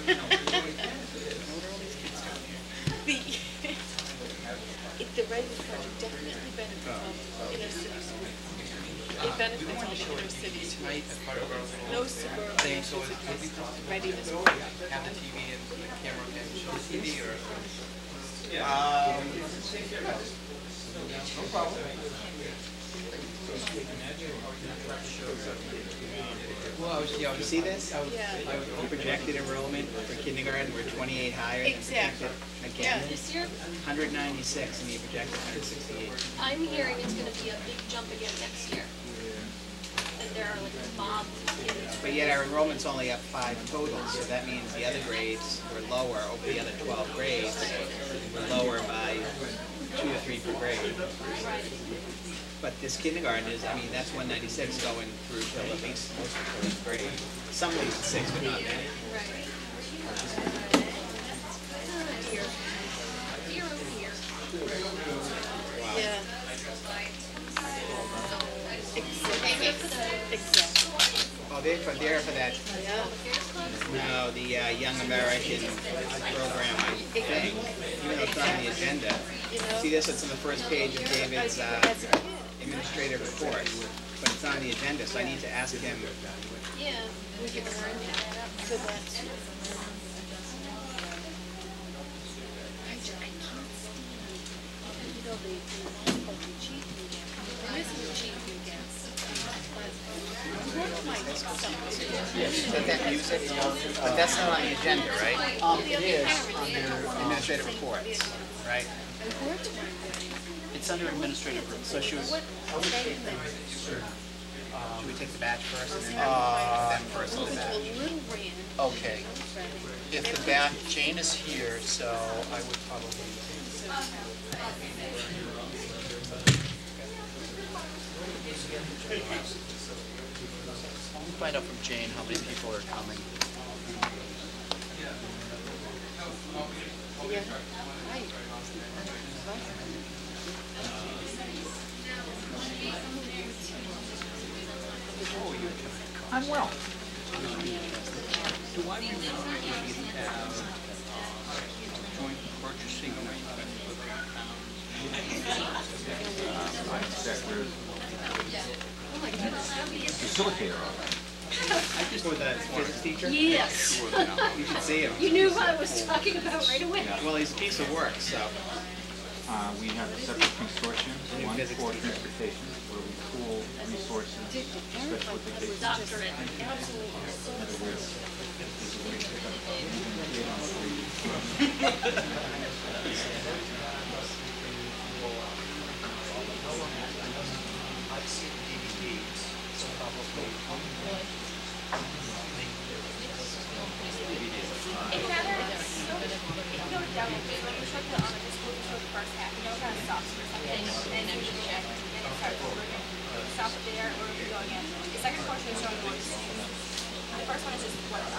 The Readiness Project definitely benefits all inner city schools. It benefits all the inner city schools. No suburban schools address Readiness Project. Have the TV and the camera can show the TV or? No problem. Well, you see this? We projected enrollment for kindergarten, we're 28 higher than Exactly. projected. Again, This year, 196 and you projected 168. I'm hearing it's gonna be a big jump again next year. And there are like mob kids. But yet our enrollment's only up 5 total, so that means the other grades were lower, over the other 12 grades were lower by 2 to 3 per grade. But this kindergarten is, I mean, that's 196 going through till at least most of the 4th grade. Some leave at 6, but not many. Right. Dear. Dear, oh dear. Yeah. Exactly. Oh, they're for that, Yeah. no, the Young American program, I think, even though it's not on the agenda. You know, See this, it's on the first page of David's as a kid. administrative report, but it's not on the agenda, so I need to ask him. Yeah. We can earn that. So that's. I can't stand. You know, they call the cheat weekend. There isn't a cheat weekend. One of my sons. Is that music? But that's not on the agenda, right? It is under Administrative reports, right? It's under administrative, so she was. Should we take the batch first and then them first and Open to the a batch? little rant. okay. If the back, Jane is here, so I would probably. I'll find out from Jane how many people are coming. Yeah. Right. I'm well. Do I remember if we have joint purchasing arrangement with our Facilitator. I just was a physics teacher. Yes. You should see him. You knew what I was talking about right away. Well, he's a piece of work, so. We have a separate consortium, one physics for teacher. transportation, where we pool resources, special education. Doctorate. In other words, there's a way to pick up I've seen DVDs, so probably. It never, if you go to demo, when you show the just go to the first half, you know, it kind of stops for a second, and then you check, and it starts over again. Stop it there, or you go again. The second portion is showing what the first one is just what the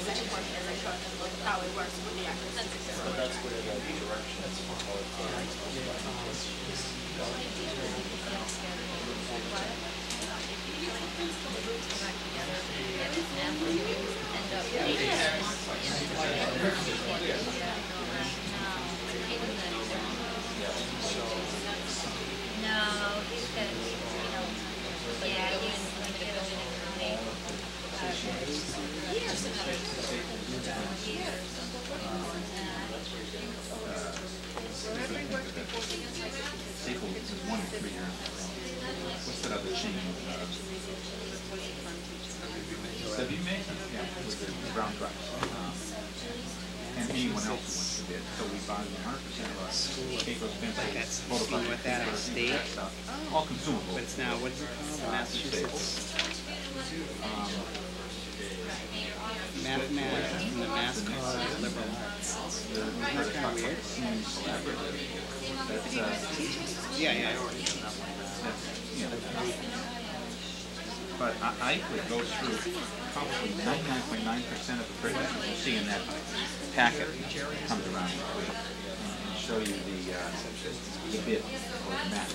second portion is like showing them how it works with the actual sensor system. That's where the directions for No, he's got, yeah, he's like a Staples is 1 in 3 years. What's that other chain? W. Mason, yeah, with the brown trucks. And anyone else who wants to bid. So we buy 100% of our Staples pencils, Speaking with that, state, all consumable. but it's now, what is it called? Massachusetts Mathematics from the Mass College of Liberal Arts. That's kind of weird. That's, Yeah, I already know that one. But I would go through probably 99.9% of the presentations you see in that packet that comes around and show you the bid or the map.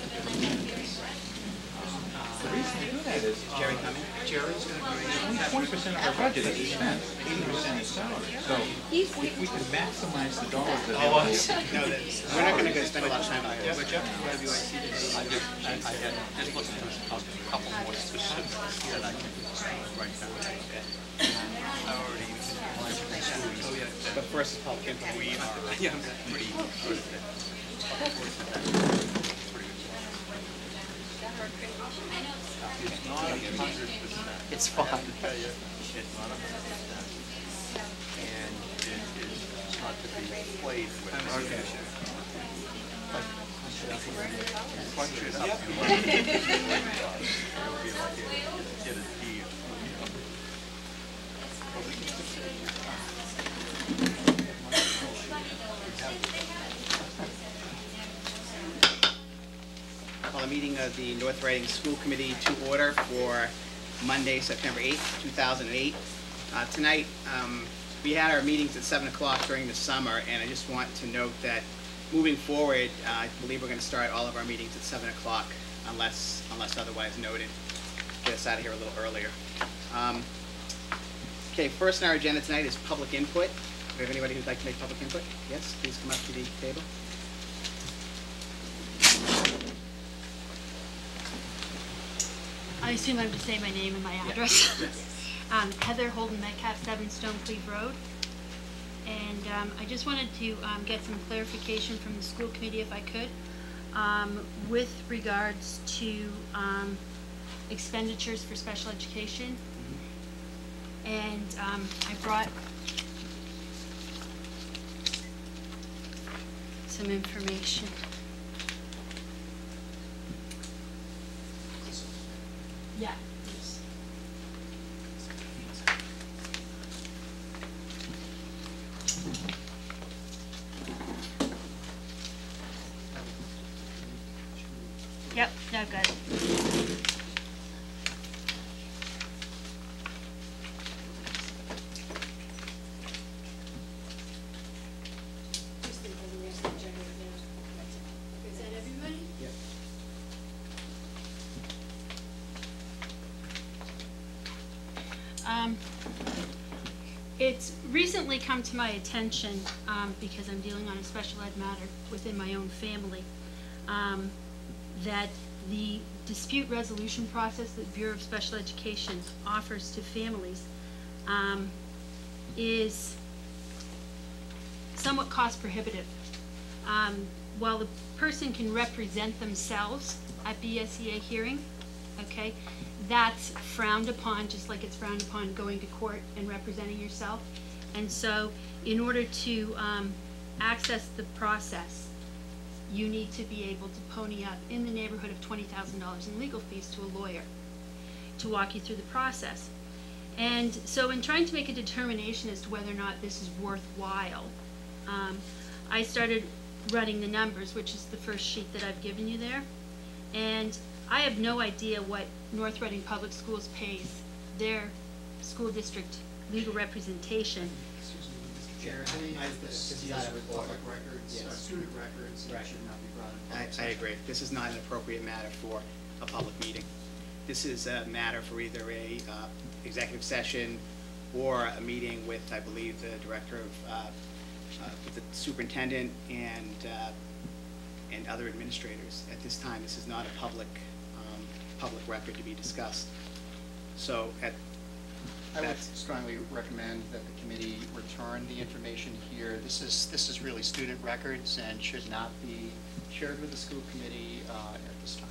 The reason we do that is Jerry coming? Jerry's going to be. only 20% of our budget is spent, 80% is salary. So if we could maximize the dollars Oh, available. No, we're not gonna go spend a lot of time on this. I had just looked at a couple more specifics that I can write down. I already But first is public input. pretty good at that. It's not 100%. It's fine. It's not 100%. And it is not to be played with. Okay. Punch it up. You want it. It'll be like it did a deal. Call a meeting of the North Reading School Committee to order for Monday, September 8th, 2008. Tonight, we had our meetings at 7 o'clock during the summer, and I just want to note that moving forward, I believe we're going to start all of our meetings at 7 o'clock unless otherwise noted. Get us out of here a little earlier. Okay, first on our agenda tonight is public input. Do we have anybody who'd like to make public input? Yes, please come up to the table. I assume I'm to say my name and my address. Heather Holden Metcalf, 7 Stonecleve Road. And I just wanted to get some clarification from the school committee, if I could, with regards to expenditures for special education. And I brought some information. Yeah. Please. Yep, no good. Is that everybody? Yep. It's recently come to my attention, because I'm dealing on a special ed matter within my own family, that the dispute resolution process that Bureau of Special Education offers to families is somewhat cost prohibitive. While the person can represent themselves at BSEA hearing, okay, that's frowned upon, just like it's frowned upon going to court and representing yourself. And so in order to access the process, you need to be able to pony up in the neighborhood of $20,000 in legal fees to a lawyer to walk you through the process. And so in trying to make a determination as to whether or not this is worthwhile, I started running the numbers, which is the first sheet that I've given you there. And I have no idea what North Reading Public Schools pays their school district legal representation. Excuse me, Mr. Chair, this is deals not a with report. public records, Yes. student records, and Right. it should not be brought in public I session. agree. This is not an appropriate matter for a public meeting. This is a matter for either a executive session or a meeting with, I believe, the director of, with the superintendent and other administrators. At this time, this is not a public record to be discussed. So I would that's, strongly recommend that the committee return the information here. This is really student records and should not be shared with the school committee at this time.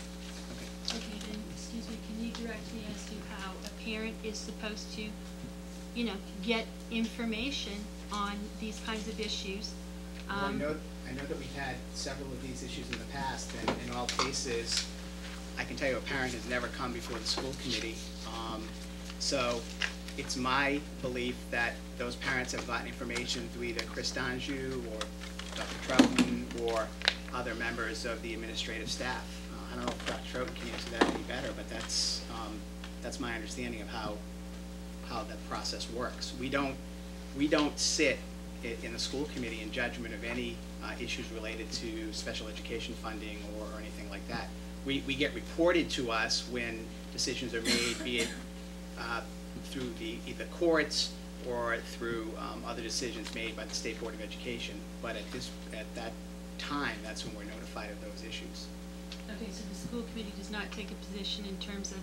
okay. Okay, then, excuse me, can you direct me as to how a parent is supposed to, get information on these kinds of issues? Well, I know that we've had several of these issues in the past, and in all cases, I can tell you a parent has never come before the school committee. So it's my belief that those parents have gotten information through either Chris Donju or Dr. Troughton or other members of the administrative staff. I don't know if Dr. Troughton can answer that any better, but that's my understanding of how that process works. We don't sit in the school committee in judgment of any issues related to special education funding or anything like that. We get reported to us when decisions are made, be it through the courts or through other decisions made by the State Board of Education. But at that time, that's when we're notified of those issues. Okay, so the school committee does not take a position in terms of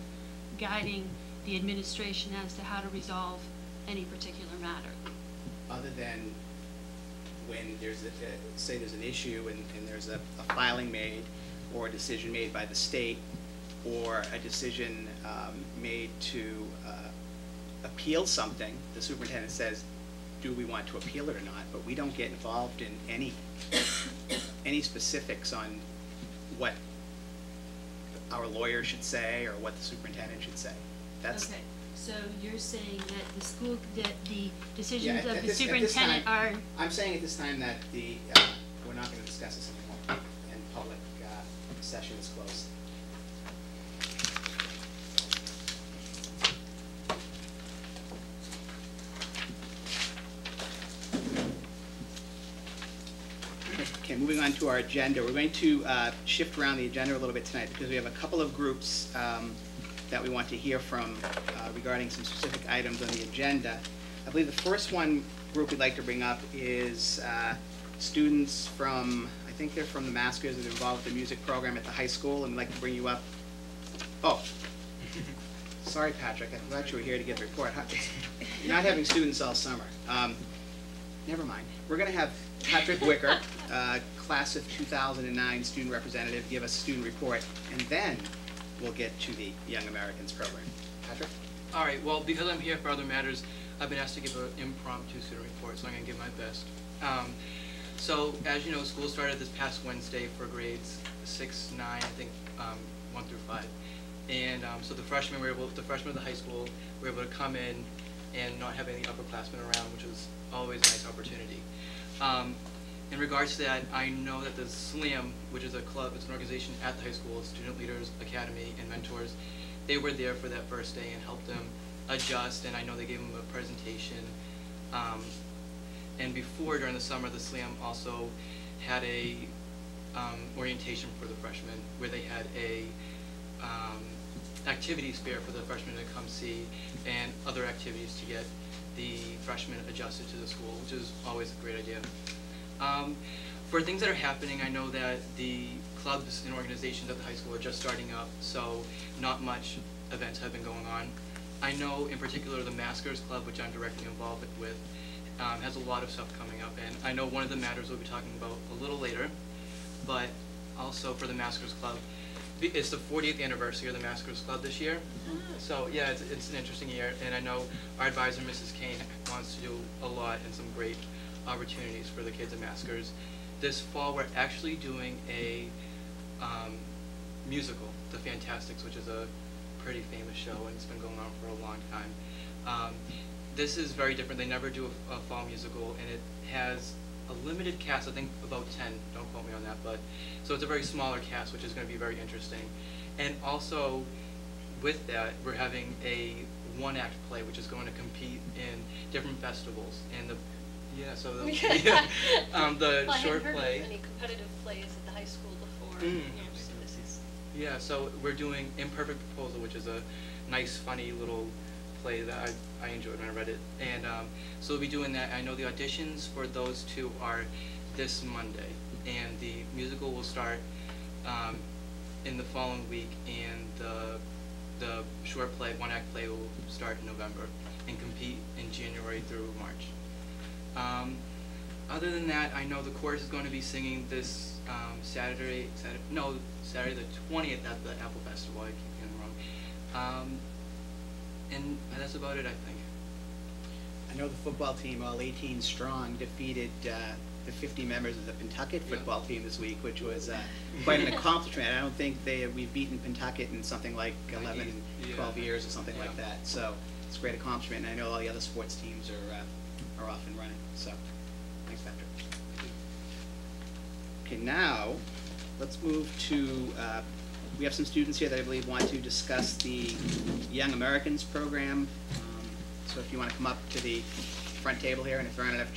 guiding the administration as to how to resolve any particular matter? Other than when there's say there's an issue and there's a filing made or a decision made by the state or a decision made to appeal something, the superintendent says, do we want to appeal it or not? But we don't get involved in any specifics on what our lawyer should say or what the superintendent should say. That's okay. So you're saying that the school, that the decisions Yeah, of the superintendent are... I'm saying at this time that we're not going to discuss this anymore, and public session is closed. Okay, moving on to our agenda. We're going to shift around the agenda a little bit tonight because we have a couple of groups that we want to hear from regarding some specific items on the agenda. I believe the first group we'd like to bring up is students from, I think they're from the Maskers that are involved with the music program at the high school, and we'd like to bring you up. Oh, sorry Patrick, I thought you were here to give the report. You're not having students all summer. Never mind. We're going to have Patrick Wicker, class of 2009 student representative, give us a student report, and then we'll get to the Young Americans program. Patrick? All right, well, because I'm here for other matters, I've been asked to give an impromptu student report, so I'm going to give my best. So, as you know, school started this past Wednesday for grades 6, 9, I think 1 through 5. And so the freshmen of the high school were able to come in and not have any upperclassmen around, which was always a nice opportunity. In regards to that, I know that the SLAM, which is a club, it's an organization at the high school, Student Leaders Academy and Mentors, they were there for that first day and helped them adjust, and I know they gave them a presentation. And before, during the summer, the SLAM also had a orientation for the freshmen, where they had a activities fair for the freshmen to come see, and other activities to get the freshmen adjusted to the school, which is always a great idea. For things that are happening, I know that the clubs and organizations at the high school are just starting up, so not much events have been going on. I know in particular the Maskers Club, which I'm directly involved with, has a lot of stuff coming up, and I know one of the matters we'll be talking about a little later, but also for the Maskers Club, it's the 40th anniversary of the Maskers Club this year. So yeah, it's an interesting year, and I know our advisor, Mrs. Kane, wants to do a lot and some great opportunities for the kids at Maskers. This fall, we're actually doing a musical, The Fantastics, which is a pretty famous show, and it's been going on for a long time. This is very different. They never do a fall musical, and it has a limited cast, I think about 10, don't quote me on that, but so it's a very smaller cast, which is going to be very interesting. And also with that, we're having a one-act play, which is going to compete in different festivals. And the Well, short I hadn't heard play. of any competitive plays at the high school before. Mm. So this is Yeah, so we're doing Imperfect Proposal, which is a nice, funny little play that I enjoyed when I read it. And so we'll be doing that. I know the auditions for those two are this Monday, and the musical will start in the following week, and the short play, one-act play, will start in November and compete in January through March. Other than that, I know the chorus is going to be singing this Saturday the 20th at the Apple Festival. I keep getting it wrong. And that's about it, I think. I know the football team, all 18 strong, defeated the 50 members of the Pentucket football team this week, which was quite an accomplishment. I don't think we've beaten Pentucket in something like 11, 12 years or something like that. So it's a great accomplishment, and I know all the other sports teams are off and running. So thanks, Patrick. Okay, now let's move to, we have some students here that I believe want to discuss the Young Americans program. So if you want to come up to the front table here, and if there aren't enough